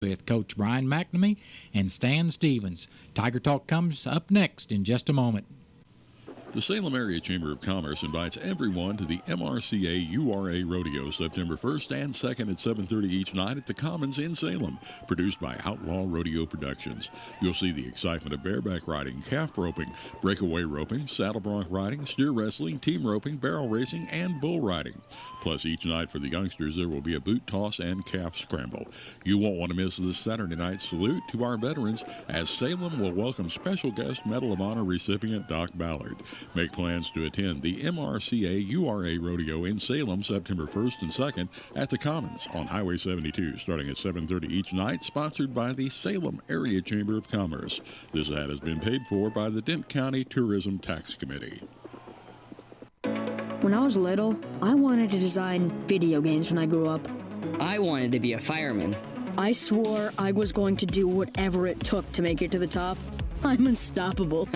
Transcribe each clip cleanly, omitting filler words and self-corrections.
with Coach Brian McNamee and Stan Stevens. Tiger Talk comes up next in just a moment. The Salem Area Chamber of Commerce invites everyone to the MRCA URA Rodeo September 1st and 2nd at 7:30 each night at the Commons in Salem, produced by Outlaw Rodeo Productions. You'll see the excitement of bareback riding, calf roping, breakaway roping, saddle bronc riding, steer wrestling, team roping, barrel racing, and bull riding. Plus, each night for the youngsters, there will be a boot toss and calf scramble. You won't want to miss this Saturday night salute to our veterans, as Salem will welcome special guest Medal of Honor recipient Doc Ballard. Make plans to attend the MRCA URA Rodeo in Salem September 1st and 2nd at the Commons on Highway 72, starting at 7:30 each night, sponsored by the Salem Area Chamber of Commerce. This ad has been paid for by the Dent County Tourism Tax Committee. When I was little, I wanted to design video games when I grew up. I wanted to be a fireman. I swore I was going to do whatever it took to make it to the top. I'm unstoppable.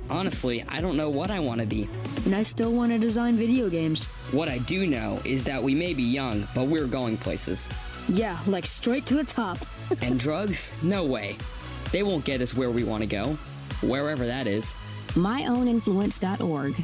Honestly, I don't know what I want to be. And I still want to design video games. What I do know is that we may be young, but we're going places. Yeah, like straight to the top. And drugs? No way. They won't get us where we want to go, wherever that is. MyOwnInfluence.org.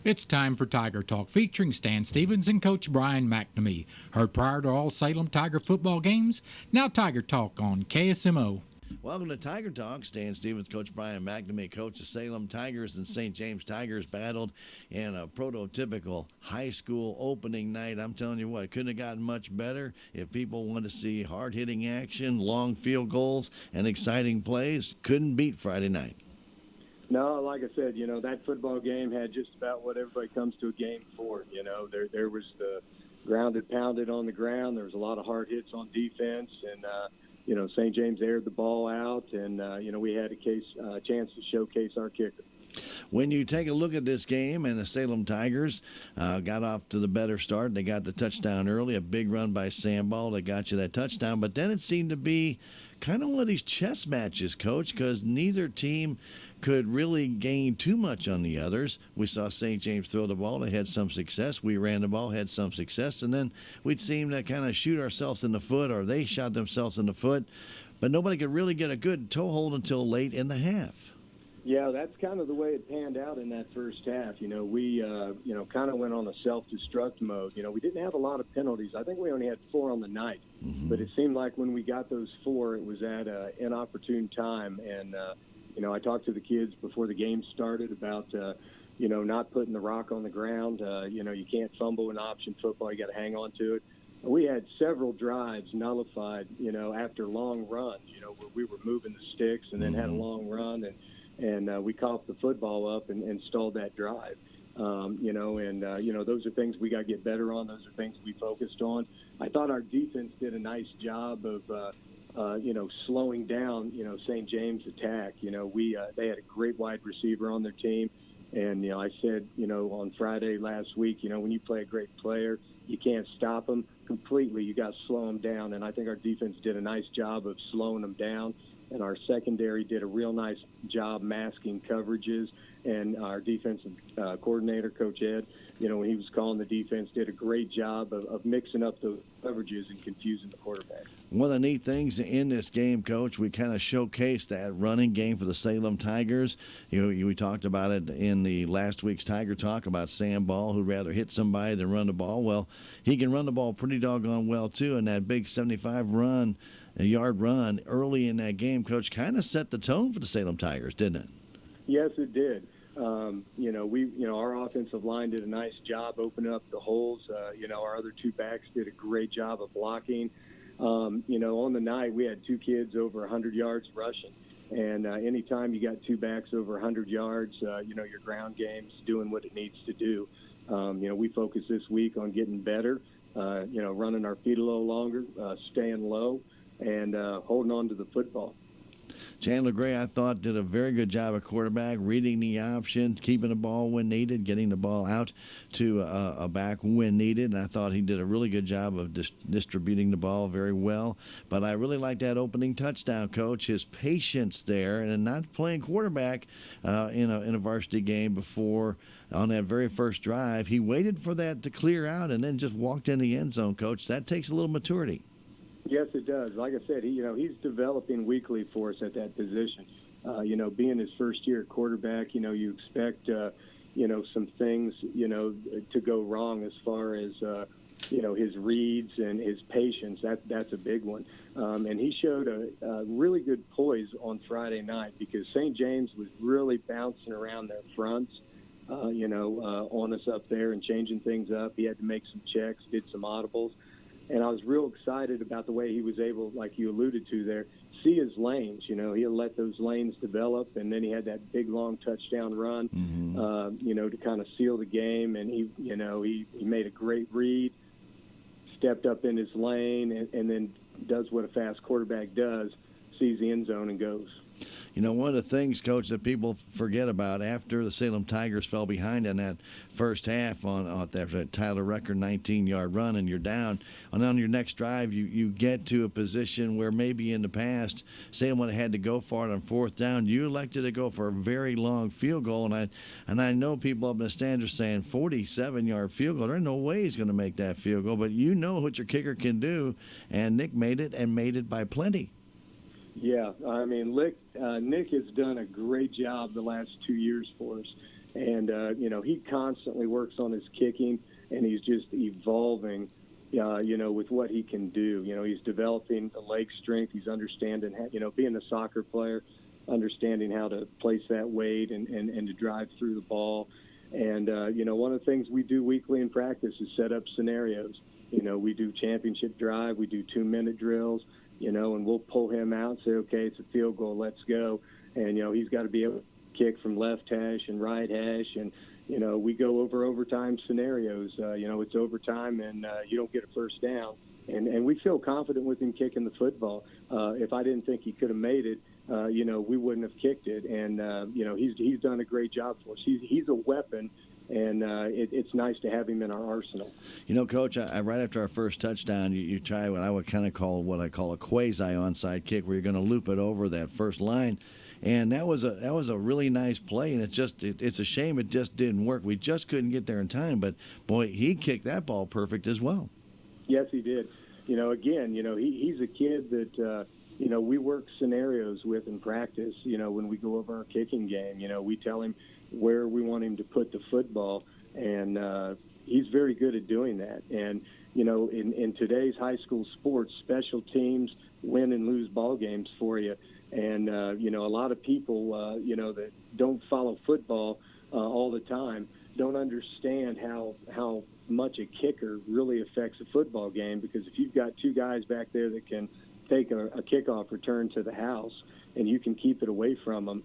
It's time for Tiger Talk, featuring Stan Stevens and Coach Brian McNamee. Heard prior to all Salem Tiger football games, now Tiger Talk on KSMO. Welcome to Tiger Talk. Stan Stevens, Coach Brian McNamee, coach of Salem Tigers and St. James Tigers, battled in a prototypical high school opening night. I'm telling you what, it couldn't have gotten much better. If people want to see hard-hitting action, long field goals, and exciting plays, couldn't beat Friday night. No, like I said, that football game had just about what everybody comes to a game for. There was the grounded, pounded on the ground. There was a lot of hard hits on defense, and St. James aired the ball out, and we had a chance to showcase our kicker. When you take a look at this game, and the Salem Tigers got off to the better start, they got the touchdown early, a big run by Samball that got you that touchdown, but then it seemed to be kind of one of these chess matches, Coach, because neither team could really gain too much on the others. We saw St. James throw the ball. They had some success. We ran the ball, had some success, and then we'd seem to kind of shoot ourselves in the foot, or they shot themselves in the foot, but nobody could really get a good toehold until late in the half. Yeah, that's kind of the way it panned out in that first half. We kind of went on a self-destruct mode. We didn't have a lot of penalties. I think we only had 4 on the night. Mm-hmm. But it seemed like when we got those 4, it was at an inopportune time. And, I talked to the kids before the game started about, not putting the rock on the ground. You can't fumble in option football. You got to hang on to it. We had several drives nullified, after long runs, where we were moving the sticks and then had a long run. And we coughed the football up and stalled that drive. Those are things we got to get better on. Those are things we focused on. I thought our defense did a nice job of, slowing down, St. James' attack. They had a great wide receiver on their team. And, I said, on Friday last week, when you play a great player, you can't stop them completely. You got to slow them down. And I think our defense did a nice job of slowing them down. And our secondary did a real nice job masking coverages. And our defensive coordinator, Coach Ed, when he was calling the defense, did a great job of mixing up those coverages and confusing the quarterback. One of the neat things in this game, Coach, we kind of showcased that running game for the Salem Tigers. We talked about it in the last week's Tiger Talk about Sam Ball, who'd rather hit somebody than run the ball. Well, he can run the ball pretty doggone well, too, and that big 75-yard run early in that game, Coach, kind of set the tone for the Salem Tigers, didn't it? Yes, it did. Our offensive line did a nice job opening up the holes. Our other 2 backs did a great job of blocking. On the night, we had 2 kids over 100 yards rushing. And anytime you got 2 backs over 100 yards, your ground game's doing what it needs to do. We focus this week on getting better, running our feet a little longer, staying low, and holding on to the football. Chandler Gray, I thought, did a very good job at quarterback, reading the option, keeping the ball when needed, getting the ball out to a back when needed. And I thought he did a really good job of distributing the ball very well. But I really liked that opening touchdown, Coach, his patience there, and not playing quarterback in a varsity game before on that very first drive. He waited for that to clear out and then just walked in the end zone, Coach. That takes a little maturity. Yes, it does. Like I said, he's developing weekly for us at that position. Being his first year at quarterback, you expect, some things, to go wrong as far as, his reads and his patience. That's a big one. And he showed a really good poise on Friday night because St. James was really bouncing around their fronts, on us up there and changing things up. He had to make some checks, did some audibles. And I was real excited about the way he was able, like you alluded to there, see his lanes. He'll let those lanes develop, and then he had that big, long touchdown run, to kind of seal the game. And he made a great read, stepped up in his lane, and then does what a fast quarterback does, sees the end zone and goes. One of the things, Coach, that people forget about after the Salem Tigers fell behind in that first half after that Tyler record 19-yard run and you're down, and on your next drive you get to a position where maybe in the past Salem would have had to go for it on fourth down. You elected to go for a very long field goal, and I know people up in the stands are saying 47-yard field goal. There's no way he's going to make that field goal, but you know what your kicker can do, and Nick made it, and made it by plenty. Yeah, I mean, Nick has done a great job the last 2 years for us. And, he constantly works on his kicking, and he's just evolving, with what he can do. He's developing the leg strength. He's understanding, being a soccer player, understanding how to place that weight and to drive through the ball. And, one of the things we do weekly in practice is set up scenarios. We do championship drive. We do 2-minute drills. And we'll pull him out and say, okay, it's a field goal, let's go. And, he's got to be able to kick from left hash and right hash. And, we go over overtime scenarios. It's overtime and you don't get a first down. And we feel confident with him kicking the football. If I didn't think he could have made it, we wouldn't have kicked it. And, he's done a great job for us. He's a weapon. And it's nice to have him in our arsenal. Coach, right after our first touchdown, you try what I would kind of call a quasi onside kick, where you're going to loop it over that first line, and that was a really nice play. And it's a shame it just didn't work. We just couldn't get there in time. But boy, he kicked that ball perfect as well. Yes, he did. Again, he's a kid that we work scenarios with in practice. When we go over our kicking game, we tell him where we want him to put the football, and he's very good at doing that. And in today's high school sports, special teams win and lose ball games for you. And a lot of people that don't follow football all the time don't understand how much a kicker really affects a football game, because if you've got two guys back there that can take a kickoff return to the house and you can keep it away from them,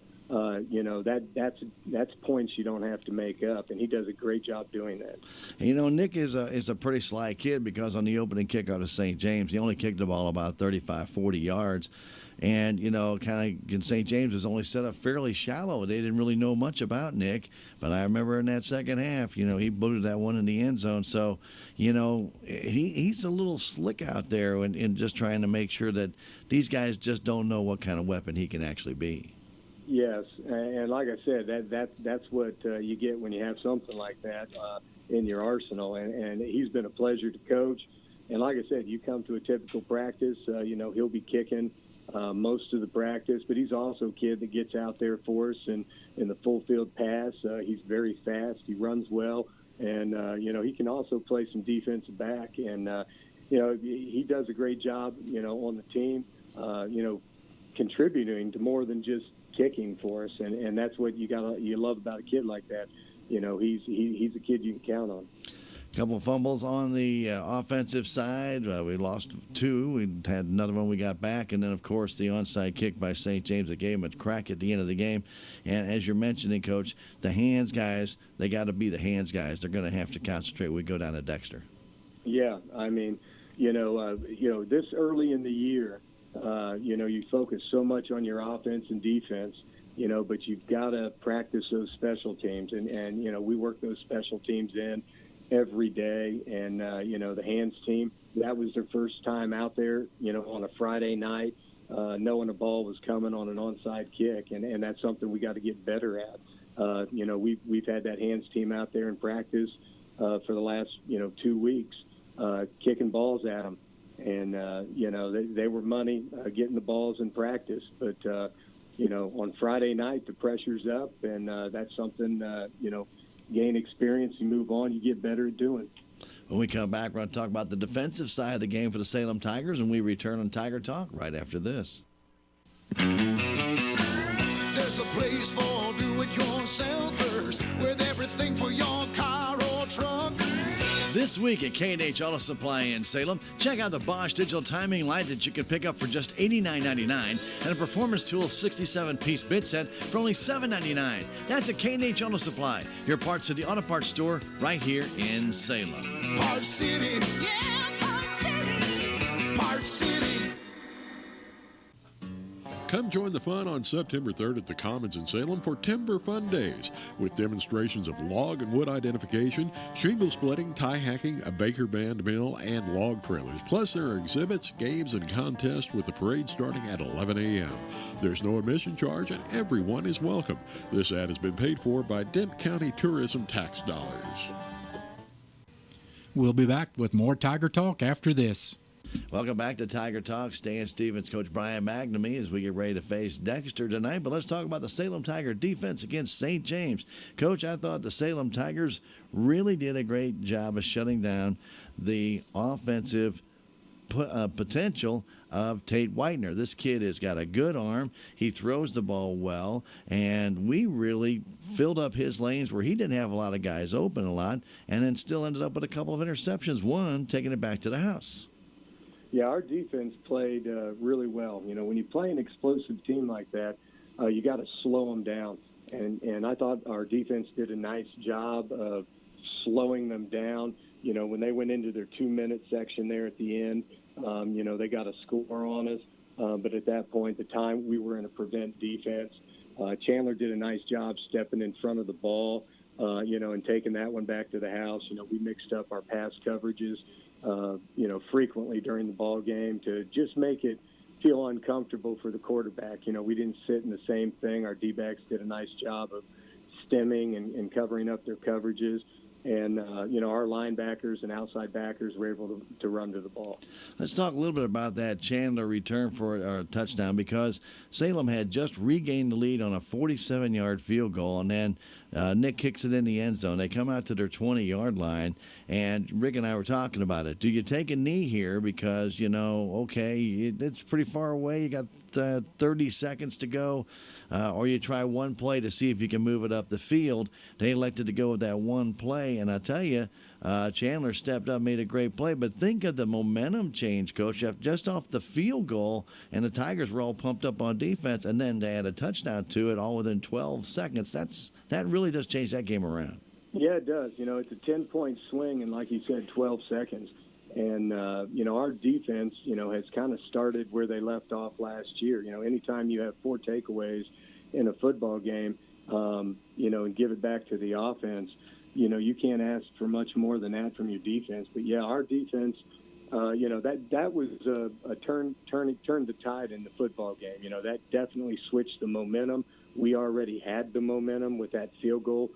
that's points you don't have to make up, and he does a great job doing that. Nick is a pretty sly kid, because on the opening kickoff of St. James, he only kicked the ball about 35, 40 yards. And, kind of St. James was only set up fairly shallow. They didn't really know much about Nick. But I remember in that second half, he booted that one in the end zone. So, he's a little slick out there in just trying to make sure that these guys just don't know what kind of weapon he can actually be. Yes, and like I said, that's what you get when you have something like that in your arsenal. And he's been a pleasure to coach. And like I said, you come to a typical practice, he'll be kicking most of the practice, but he's also a kid that gets out there for us in the full field pass. He's very fast. He runs well, and he can also play some defensive back. And he does a great job, on the team, contributing to more than just kicking for us, and that's what you love about a kid like that. He's a kid you can count on. Couple of fumbles on the offensive side. We lost two. We had another one we got back. And then, of course, the onside kick by St. James that gave him a crack at the end of the game. And as you're mentioning, Coach, the hands guys, they got to be the hands guys. They're going to have to concentrate. We go down to Dexter. Yeah, I mean, this early in the year, you focus so much on your offense and defense, but you've got to practice those special teams. And we work those special teams in every day. And, the hands team, that was their first time out there, on a Friday night, knowing a ball was coming on an onside kick. And that's something we got to get better at. We've had that hands team out there in practice for the last, 2 weeks, kicking balls at them. And they were money getting the balls in practice. But on Friday night the pressure's up, and that's something gain experience, you move on, you get better at doing. When we come back, we're going to talk about the defensive side of the game for the Salem Tigers, and we return on Tiger Talk right after this. There's a place for do-it-yourselfers with everything for your car or truck. This week at K&H Auto Supply in Salem, check out the Bosch digital timing light that you can pick up for just $89.99 and a Performance Tool 67-piece bit set for only $7.99. That's at K&H Auto Supply, your Parts City Auto Parts store right here in Salem. Parts City. Yeah, Parts City. Parts City. Come join the fun on September 3rd at the Commons in Salem for Timber Fun Days, with demonstrations of log and wood identification, shingle splitting, tie hacking, a Baker Band mill, and log trailers. Plus, there are exhibits, games, and contests with the parade starting at 11 a.m. There's no admission charge, and everyone is welcome. This ad has been paid for by Dent County tourism tax dollars. We'll be back with more Tiger Talk after this. Welcome back to Tiger Talk. Stan Stevens, Coach Brian McNamee, as we get ready to face Dexter tonight. But let's talk about the Salem Tiger defense against St. James. Coach, I thought the Salem Tigers really did a great job of shutting down the offensive potential of Tate Whitener. This kid has got a good arm. He throws the ball well, and we really filled up his lanes where he didn't have a lot of guys open a lot, and then still ended up with a couple of interceptions, one taking it back to the house. Yeah, our defense played really well. When you play an explosive team like that, you got to slow them down. And I thought our defense did a nice job of slowing them down. When they went into their 2-minute section there at the end, they got a score on us. But at that point, the time we were in a prevent defense. Chandler did a nice job stepping in front of the ball, and taking that one back to the house. We mixed up our pass coverages, frequently during the ball game to just make it feel uncomfortable for the quarterback. We didn't sit in the same thing. Our D-backs did a nice job of stemming and covering up their coverages. And, our linebackers and outside backers were able to run to the ball. Let's talk a little bit about that Chandler return for a touchdown, because Salem had just regained the lead on a 47-yard field goal, and then Nick kicks it in the end zone. They come out to their 20-yard line, and Rick and I were talking about it. Do you take a knee here because, it's pretty far away. You got 30 seconds to go, or you try one play to see if you can move it up the field. They elected to go with that one play, and I tell you, Chandler stepped up, made a great play. But think of the momentum change, Coach, just off the field goal, and the Tigers were all pumped up on defense, and then they had a touchdown to it all within 12 seconds. That really does change that game around. Yeah, it does. It's a 10-point swing, and like you said, 12 seconds. And, our defense, has kind of started where they left off last year. Anytime you have 4 takeaways in a football game, and give it back to the offense, you can't ask for much more than that from your defense. But, yeah, our defense, that was a turn the tide in the football game. That definitely switched the momentum. We already had the momentum with that field goal.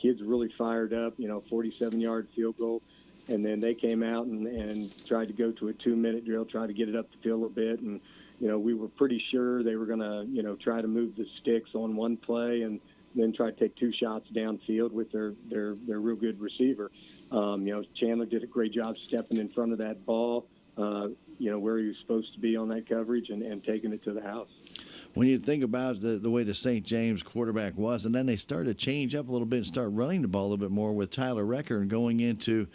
Kids really fired up, 47-yard field goal. And then they came out and tried to go to a 2-minute drill, try to get it up the field a bit. And, we were pretty sure they were going to, try to move the sticks on one play and then try to take 2 shots downfield with their real good receiver. Chandler did a great job stepping in front of that ball, where he was supposed to be on that coverage and taking it to the house. When you think about the way the St. James quarterback was, and then they started to change up a little bit and start running the ball a little bit more with Tyler Recker and going into,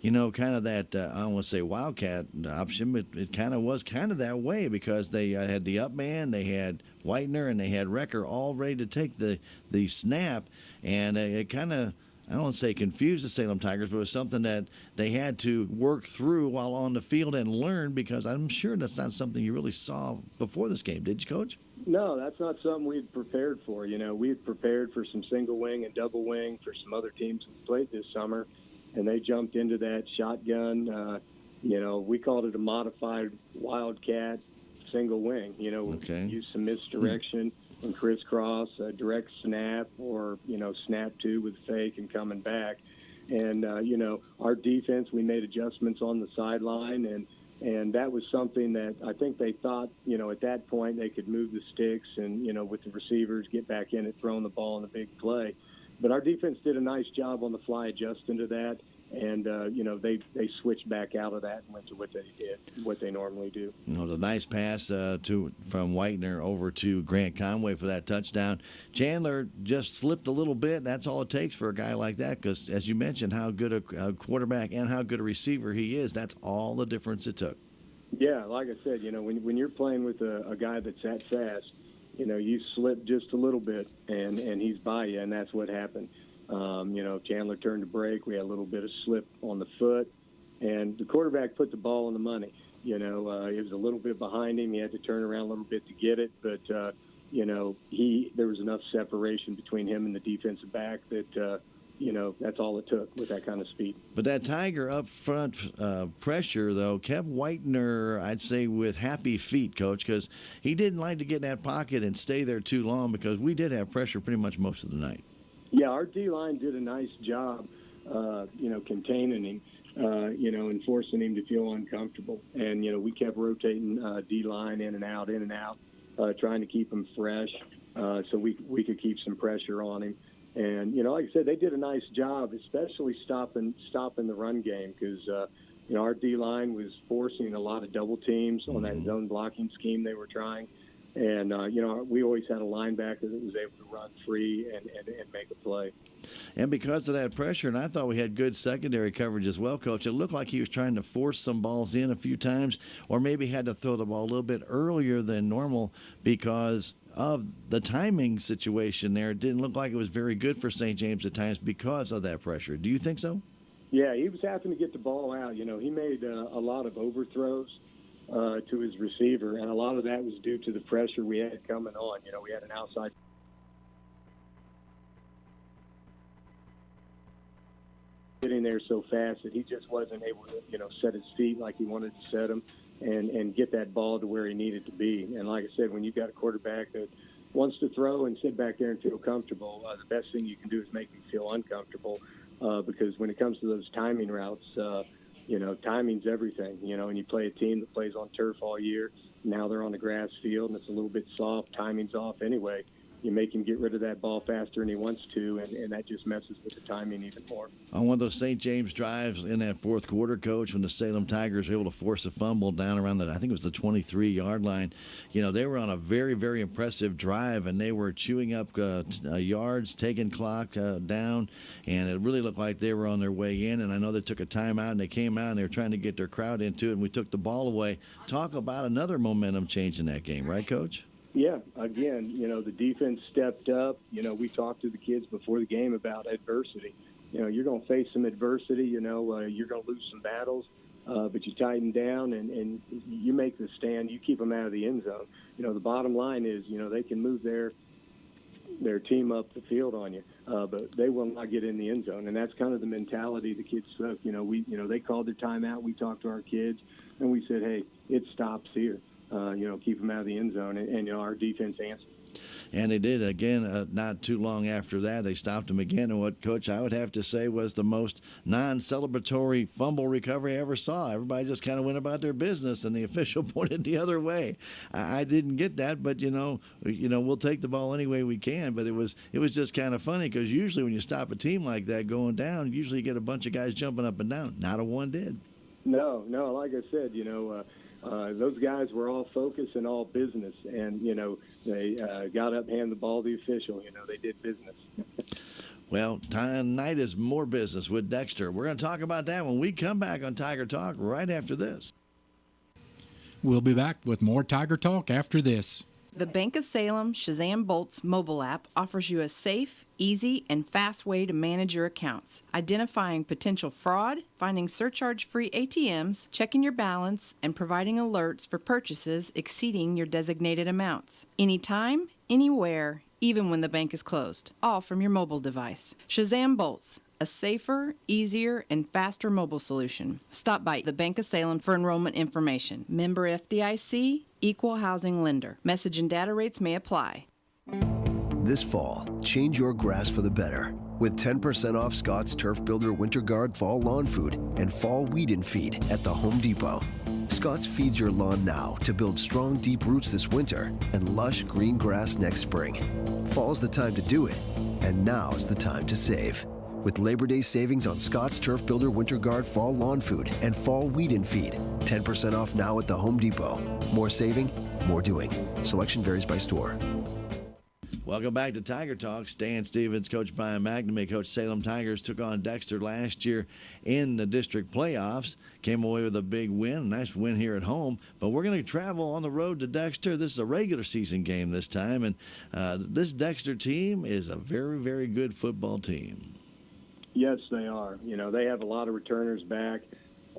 kind of that, I don't want to say wildcat option, but it kind of was kind of that way, because they had the up man, they had Whitener, and they had Recker all ready to take the snap, and it kind of, I don't want to say confused the Salem Tigers, but it was something that they had to work through while on the field and learn, because I'm sure that's not something you really saw before this game, did you, Coach? No, that's not something we'd prepared for. We've prepared for some single wing and double wing for some other teams we played this summer, and they jumped into that shotgun. We called it a modified wildcat single wing. Okay. Use some misdirection and crisscross, direct snap, or, snap 2 with fake and coming back. And, our defense, we made adjustments on the sideline, and, And that was something that I think they thought, at that point they could move the sticks and, with the receivers, get back in it, throwing the ball in the big play. But our defense did a nice job on the fly adjusting to that. And, they switched back out of that and went to what they normally do. The nice pass from Whitener over to Grant Conway for that touchdown. Chandler just slipped a little bit. That's all it takes for a guy like that because, as you mentioned, how good a quarterback and how good a receiver he is, that's all the difference it took. Yeah, like I said, when you're playing with a guy that's that fast, you slip just a little bit and he's by you, and that's what happened. Chandler turned to break. We had a little bit of slip on the foot, and the quarterback put the ball on the money. It was a little bit behind him. He had to turn around a little bit to get it, but there was enough separation between him and the defensive back that that's all it took with that kind of speed. But that Tiger up front pressure, though, kept Whitener, I'd say, with happy feet, Coach, because he didn't like to get in that pocket and stay there too long because we did have pressure pretty much most of the night. Yeah, our D-line did a nice job, containing him, and forcing him to feel uncomfortable. And, we kept rotating D-line in and out, trying to keep him fresh so we could keep some pressure on him. And, like I said, they did a nice job, especially stopping the run game because, our D-line was forcing a lot of double teams on that zone blocking scheme they were trying. And, we always had a linebacker that was able to run free and make a play. And because of that pressure, and I thought we had good secondary coverage as well, Coach, it looked like he was trying to force some balls in a few times or maybe had to throw the ball a little bit earlier than normal because of the timing situation there. It didn't look like it was very good for St. James at times because of that pressure. Do you think so? Yeah, he was having to get the ball out. He made a lot of overthrows to his receiver, and a lot of that was due to the pressure we had coming on. We had an outside getting there so fast that he just wasn't able to, set his feet like he wanted to set them and get that ball to where he needed to be. And like I said, when you've got a quarterback that wants to throw and sit back there and feel comfortable, the best thing you can do is make him feel uncomfortable because when it comes to those timing routes, timing's everything, and you play a team that plays on turf all year. Now they're on the grass field, and it's a little bit soft. Timing's off anyway. You make him get rid of that ball faster than he wants to, and that just messes with the timing even more. On one of those St. James drives in that fourth quarter, Coach, when the Salem Tigers were able to force a fumble down around I think it was the 23-yard line, they were on a very, very impressive drive, and they were chewing up yards, taking clock down, and it really looked like they were on their way in. And I know they took a timeout, and they came out, and they were trying to get their crowd into it, and we took the ball away. Talk about another momentum change in that game, right, Coach? Yeah, again, the defense stepped up. We talked to the kids before the game about adversity. You're going to face some adversity. You're going to lose some battles, but you tighten down and you make the stand. You keep them out of the end zone. The bottom line is, they can move their team up the field on you, but they will not get in the end zone. And that's kind of the mentality the kids took. They called their timeout. We talked to our kids, and we said, hey, it stops here. Keep them out of the end zone, and our defense answered. And they did again. Not too long after that, they stopped him again. And what, Coach, I would have to say was the most non-celebratory fumble recovery I ever saw. Everybody just kind of went about their business, and the official pointed the other way. I didn't get that, but we'll take the ball any way we can. But it was just kind of funny because usually when you stop a team like that going down, usually you get a bunch of guys jumping up and down. Not a one did. No. Like I said, those guys were all focus and all business, and they got up, handed the ball to the official. They did business. Well, tonight is more business with Dexter. We're going to talk about that when we come back on Tiger Talk right after this. We'll be back with more Tiger Talk after this. The Bank of Salem Shazam Bolt's mobile app offers you a safe, easy, and fast way to manage your accounts, identifying potential fraud, finding surcharge-free ATMs, checking your balance, and providing alerts for purchases exceeding your designated amounts. Anytime, anywhere, even when the bank is closed, all from your mobile device. Shazam Bolts, a safer, easier, and faster mobile solution. Stop by the Bank of Salem for enrollment information. Member FDIC, Equal Housing Lender. Message and data rates may apply. This fall, change your grass for the better with 10% off Scott's Turf Builder Winter Guard Fall Lawn Food and Fall Weed and Feed at the Home Depot. Scott Scott's feeds your lawn now to build strong, deep roots this winter and lush green grass next spring. Fall's the time to do it, and now's the time to save. With Labor Day savings on Scott's Turf Builder Winter Guard Fall Lawn Food and Fall Weed and Feed. 10% off now at the Home Depot. More saving, more doing. Selection varies by store. Welcome back to Tiger Talk. Stan Stevens, Coach Brian McNamee. Coach Salem Tigers took on Dexter last year in the district playoffs. Came away with a big win, a nice win here at home. But we're going to travel on the road to Dexter. This is a regular season game this time. And this Dexter team is a very, very good football team. Yes, they are. You know, they have a lot of returners back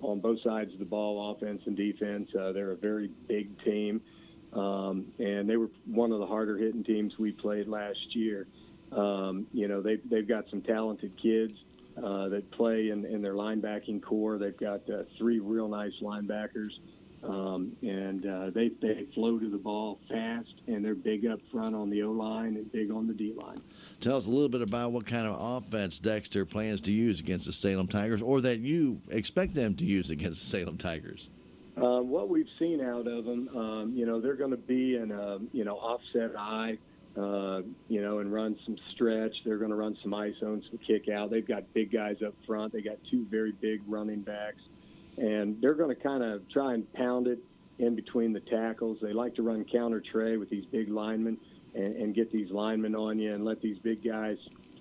on both sides of the ball, offense and defense. They're a very big team. And they were one of the harder-hitting teams we played last year. You know, they've got some talented kids that play in their linebacking core. They've got 3 real nice linebackers, and they flow to the ball fast, and they're big up front on the O-line and big on the D-line. Tell us a little bit about what kind of offense Dexter plans to use against the Salem Tigers, or that you expect them to use against the Salem Tigers. What we've seen out of them, you know, they're going to be in a, you know, offset eye, you know, and run some stretch. They're going to run some ice zones to kick out. They've got big guys up front. They got 2 very big running backs, and they're going to kind of try and pound it in between the tackles. They like to run counter tray with these big linemen and get these linemen on you and let these big guys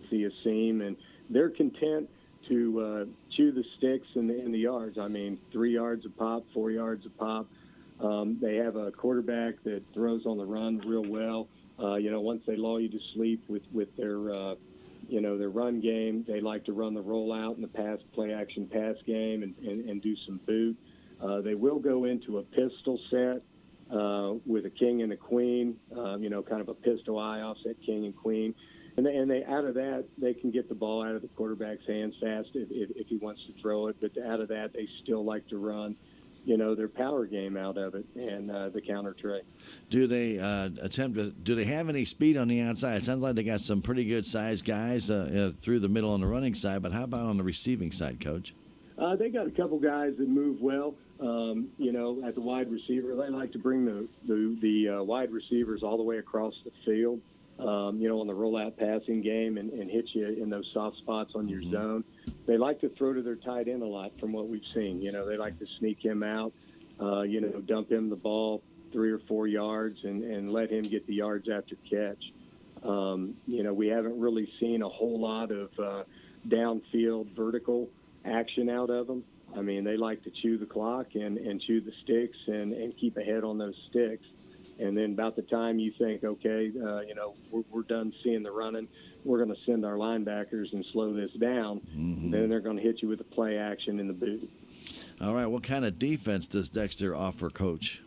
see a seam, and they're content to chew the sticks in the yards. I mean, 3 yards a pop, 4 yards a pop. They have a quarterback that throws on the run real well. You know, once they lull you to sleep with their, you know, their run game, they like to run the rollout and the play-action pass game and do some boot. They will go into a pistol set with a king and a queen, you know, kind of a pistol eye offset king and queen. And they out of that, they can get the ball out of the quarterback's hands fast if he wants to throw it. But out of that, they still like to run, you know, their power game out of it and the counter tray. Do they do they have any speed on the outside? It sounds like they got some pretty good sized guys through the middle on the running side. But how about on the receiving side, Coach? They got a couple guys that move well. You know, at the wide receiver, they like to bring the wide receivers all the way across the field. You know, on the rollout passing game and hit you in those soft spots on your zone. They like to throw to their tight end a lot from what we've seen. You know, they like to sneak him out, you know, dump him the ball 3 or 4 yards and let him get the yards after catch. You know, we haven't really seen a whole lot of downfield vertical action out of them. I mean, they like to chew the clock and chew the sticks and keep ahead on those sticks. And then about the time you think, okay, you know, we're done seeing the running, we're going to send our linebackers and slow this down. Then they're going to hit you with the play action in the boot. All right. What kind of defense does Dexter offer, Coach?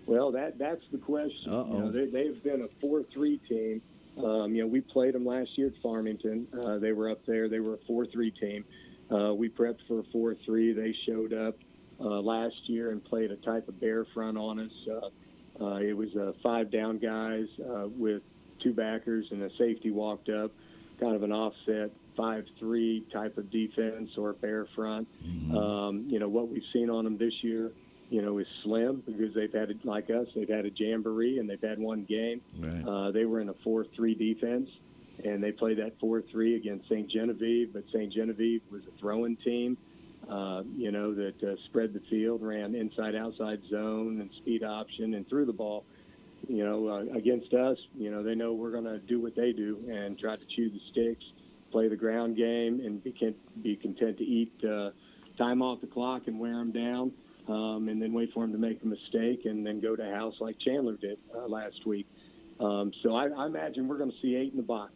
Well, that's the question. You know, they've been a 4-3 team. You know, we played them last year at Farmington. They were up there. They were a 4-3 team. We prepped for a 4-3. They showed up last year and played a type of bear front on us. It was 5 down guys with 2 backers and a safety walked up, kind of an offset 5-3 type of defense or bear front. You know, what we've seen on them this year, you know, is slim because they've had, like us, they've had a jamboree and they've had 1 game. Right. They were in a 4-3 defense, and they played that 4-3 against St. Genevieve, but St. Genevieve was a throwing team. You know, that spread the field, ran inside-outside zone and speed option and threw the ball. You know, against us, you know, they know we're going to do what they do and try to chew the sticks, play the ground game, and be content to eat time off the clock and wear them down, and then wait for them to make a mistake and then go to house like Chandler did last week. So I imagine we're going to see 8 in the box.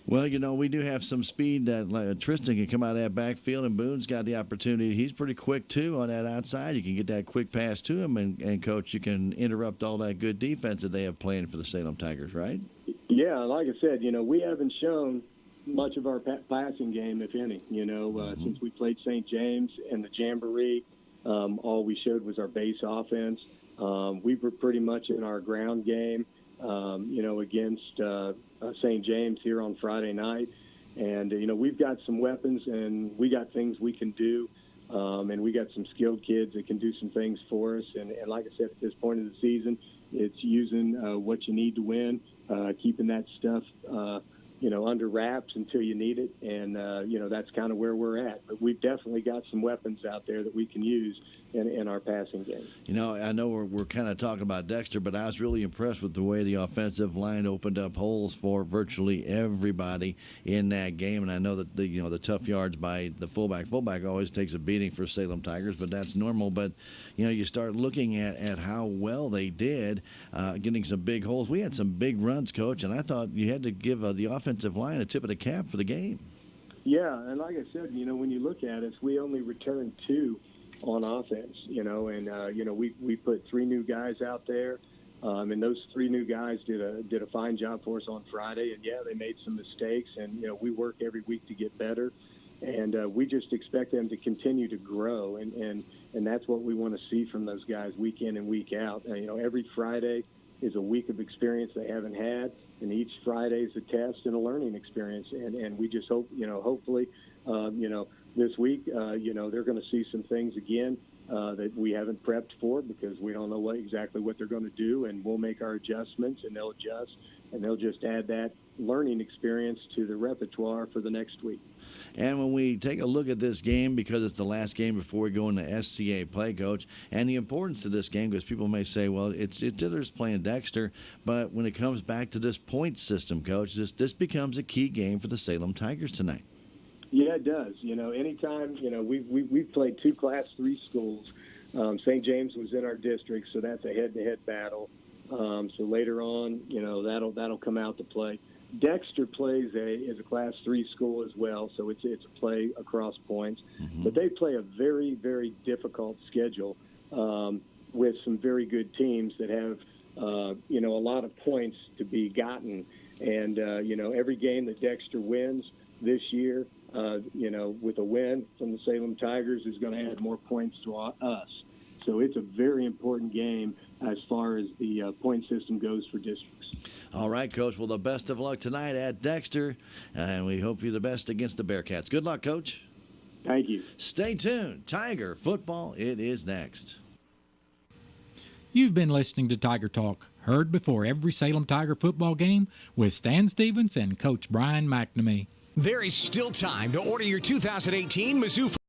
Well, you know, we do have some speed that Tristan can come out of that backfield, and Boone's got the opportunity. He's pretty quick, too, on that outside. You can get that quick pass to him, and Coach, you can interrupt all that good defense that they have playing for the Salem Tigers, right? Yeah, like I said, you know, we haven't shown much of our passing game, if any. You know, since we played St. James and the Jamboree, all we showed was our base offense. We were pretty much in our ground game, you know, against St. James here on Friday night. And, you know, we've got some weapons and we got things we can do And we got some skilled kids that can do some things for us. And like I said, at this point of the season, it's using what you need to win, keeping that stuff, under wraps until you need it. And, that's kind of where we're at. But we've definitely got some weapons out there that we can use in our passing game. I know we're kind of talking about Dexter, but I was really impressed with the way the offensive line opened up holes for virtually everybody in that game. And I know that the tough yards by the fullback always takes a beating for Salem Tigers, but that's normal. But you start looking at how well they did, getting some big holes. We had some big runs, Coach, and I thought you had to give the offensive line a tip of the cap for the game. Yeah, and like I said, when you look at it, we only returned 2 on offense, we put 3 new guys out there, and those 3 new guys did a fine job for us on Friday. And yeah, they made some mistakes, and we work every week to get better, and we just expect them to continue to grow, and that's what we want to see from those guys week in and week out. Every Friday is a week of experience they haven't had, and each Friday is a test and a learning experience, and we just hope, hopefully, this week, they're going to see some things again that we haven't prepped for, because we don't know exactly what they're going to do, and we'll make our adjustments, and they'll adjust, and they'll just add that learning experience to the repertoire for the next week. And when we take a look at this game, because it's the last game before we go into SCA play, Coach, and the importance of this game, because people may say, well, it's just playing Dexter, but when it comes back to this point system, Coach, this becomes a key game for the Salem Tigers tonight. Yeah, it does. Anytime, we've played 2 Class 3 schools. St. James was in our district, so that's a head-to-head battle. So later on, that'll come out to play. Dexter plays is a Class 3 school as well, so it's a play across points. Mm-hmm. But they play a very, very difficult schedule with some very good teams that have, a lot of points to be gotten. And, every game that Dexter wins this year, with a win from the Salem Tigers is going to add more points to us. So it's a very important game as far as the point system goes for districts. All right, Coach. Well, the best of luck tonight at Dexter, and we hope you the best against the Bearcats. Good luck, Coach. Thank you. Stay tuned. Tiger football, it is next. You've been listening to Tiger Talk, heard before every Salem Tiger football game with Stan Stevens and Coach Brian McNamee. There is still time to order your 2018 Mizzou